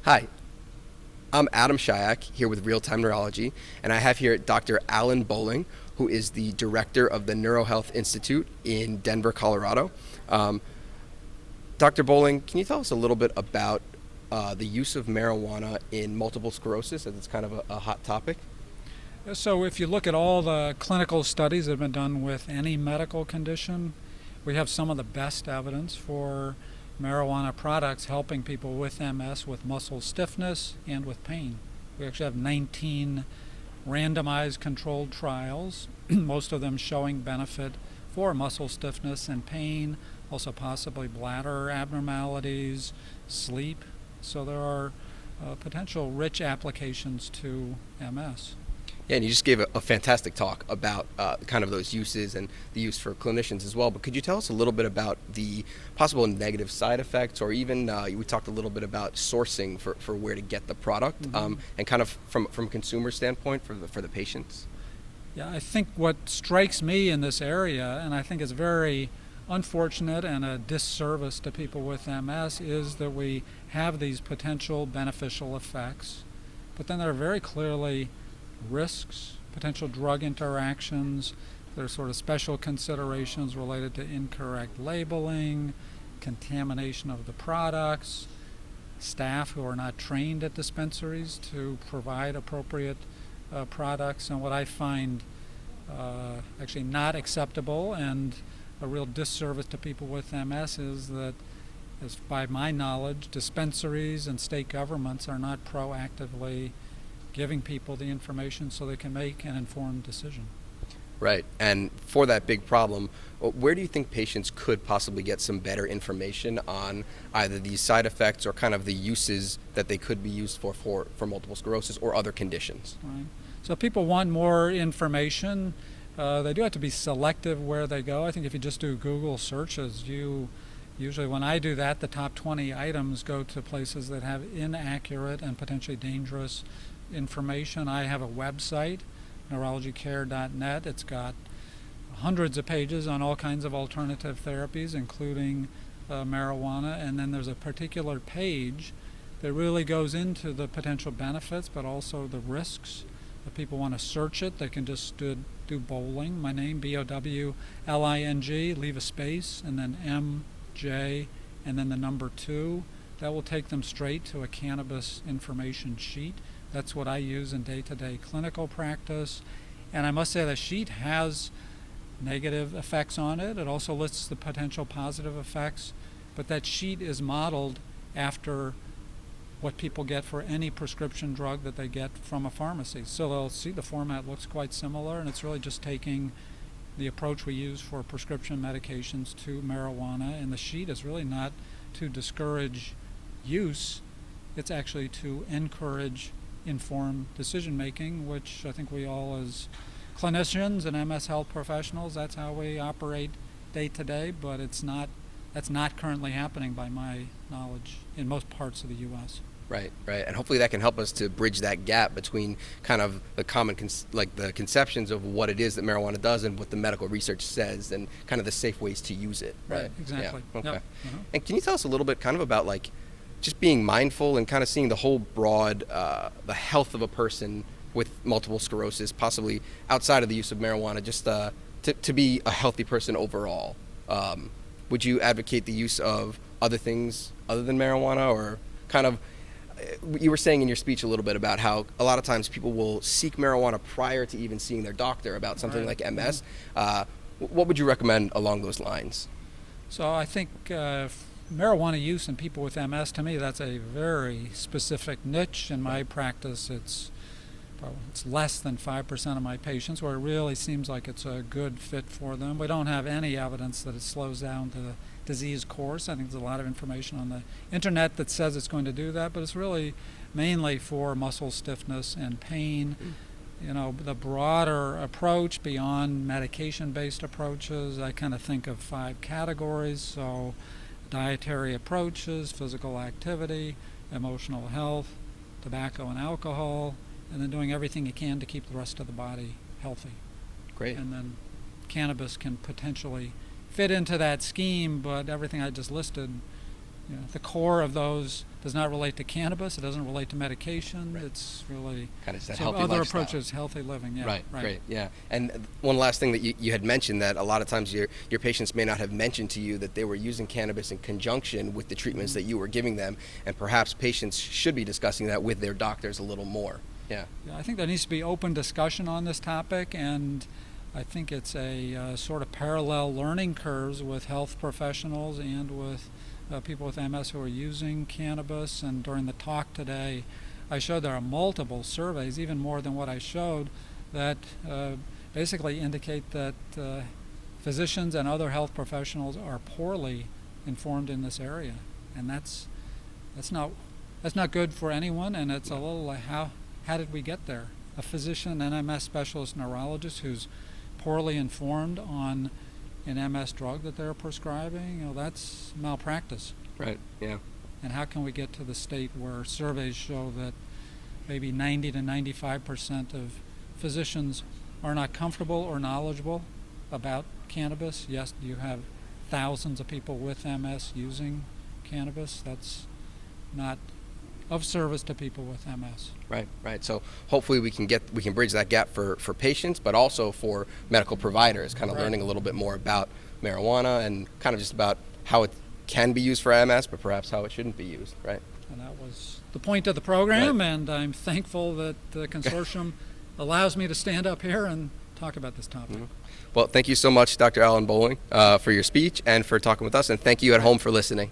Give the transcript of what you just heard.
Hi, I'm Adam Schayek here with Real Time Neurology, and I have here Dr. Alan Bowling, who is the director of the NeuroHealth Institute in Denver, Colorado. Um, Dr. Bowling, can you tell us a little bit about the use of marijuana in multiple sclerosis, as it's kind of a hot topic? So if you look at all the clinical studies that have been done with any medical condition, we have some of the best evidence for marijuana products helping people with MS with muscle stiffness and with pain. We actually have 19 randomized controlled trials, most of them showing benefit for muscle stiffness and pain, also possibly bladder abnormalities, sleep. So there are potential rich applications to MS. Yeah, and you just gave a fantastic talk about kind of those uses and the use for clinicians as well. But could you tell us a little bit about the possible negative side effects, or even we talked a little bit about sourcing for where to get the product, and kind of from a consumer standpoint for the patients? Yeah, I think what strikes me in this area, and I think is very unfortunate and a disservice to people with MS, is that we have these potential beneficial effects, but then there are very clearly risks, potential drug interactions. There's sort of special considerations related to incorrect labeling, contamination of the products, staff who are not trained at dispensaries to provide appropriate products. And what I find actually not acceptable and a real disservice to people with MS is that, as by my knowledge, dispensaries and state governments are not proactively giving people the information so they can make an informed decision. Right. And for that big problem, where do you think patients could possibly get some better information on either these side effects or kind of the uses that they could be used for multiple sclerosis or other conditions? Right. So if people want more information, they do have to be selective where they go. I think if you just do Google searches, usually when I do that, the top 20 items go to places that have inaccurate and potentially dangerous information. I have a website, neurologycare.net. It's got hundreds of pages on all kinds of alternative therapies, including marijuana. And then there's a particular page that really goes into the potential benefits, but also the risks. If people want to search it, they can just do Bowling, my name, Bowling, leave a space, and then MJ, and then the number 2. That will take them straight to a cannabis information sheet. That's what I use in day-to-day clinical practice. And I must say the sheet has negative effects on it. It also lists the potential positive effects. But that sheet is modeled after what people get for any prescription drug that they get from a pharmacy. So they'll see the format looks quite similar, and it's really just taking the approach we use for prescription medications to marijuana. And the sheet is really not to discourage use. It's actually to encourage informed decision making, which I think we all as clinicians and MS health professionals, that's how we operate day to day, but that's not currently happening by my knowledge in most parts of the US. Right, right, and hopefully that can help us to bridge that gap between kind of the common, the conceptions of what it is that marijuana does and what the medical research says, and kind of the safe ways to use it. Right, exactly. Yeah. Okay. Yep. And can you tell us a little bit, kind of about just being mindful and kind of seeing the whole broad, the health of a person with multiple sclerosis, possibly outside of the use of marijuana, just to be a healthy person overall. Would you advocate the use of other things other than marijuana, or kind of, you were saying in your speech a little bit about how a lot of times people will seek marijuana prior to even seeing their doctor about something like MS. What would you recommend along those lines? So I think marijuana use in people with MS, to me, that's a very specific niche. In my practice, it's less than 5% of my patients where it really seems like it's a good fit for them. We don't have any evidence that it slows down the disease course. I think there's a lot of information on the internet that says it's going to do that, but it's really mainly for muscle stiffness and pain. You know, the broader approach beyond medication-based approaches, I kind of think of 5 categories. So dietary approaches, physical activity, emotional health, tobacco and alcohol, and then doing everything you can to keep the rest of the body healthy. Great. And then cannabis can potentially fit into that scheme, but everything I just listed, the core of those does not relate to cannabis. It doesn't relate to medication. Right. It's really kind of that so healthy other lifestyle. approaches, healthy living. Yeah, right, great, yeah. And one last thing that you had mentioned, that a lot of times your patients may not have mentioned to you that they were using cannabis in conjunction with the treatments that you were giving them, and perhaps patients should be discussing that with their doctors a little more. Yeah. I think there needs to be open discussion on this topic, and I think it's a sort of parallel learning curves with health professionals and with people with MS who are using cannabis. And during the talk today, I showed there are multiple surveys, even more than what I showed, that basically indicate that physicians and other health professionals are poorly informed in this area, and that's not good for anyone. And it's a little like, how did we get there? A physician, an MS specialist neurologist who's poorly informed on an MS drug that they're prescribing, that's malpractice. Right, yeah. And how can we get to the state where surveys show that maybe 90 to 95% of physicians are not comfortable or knowledgeable about cannabis? Yes, you have thousands of people with MS using cannabis. That's not of service to people with MS. Right. So hopefully we can bridge that gap for patients, but also for medical providers, kind of learning a little bit more about marijuana and kind of just about how it can be used for MS, but perhaps how it shouldn't be used, right? And that was the point of the program, and I'm thankful that the consortium allows me to stand up here and talk about this topic. Well, thank you so much, Dr. Alan Bowling, for your speech and for talking with us, and thank you at home for listening.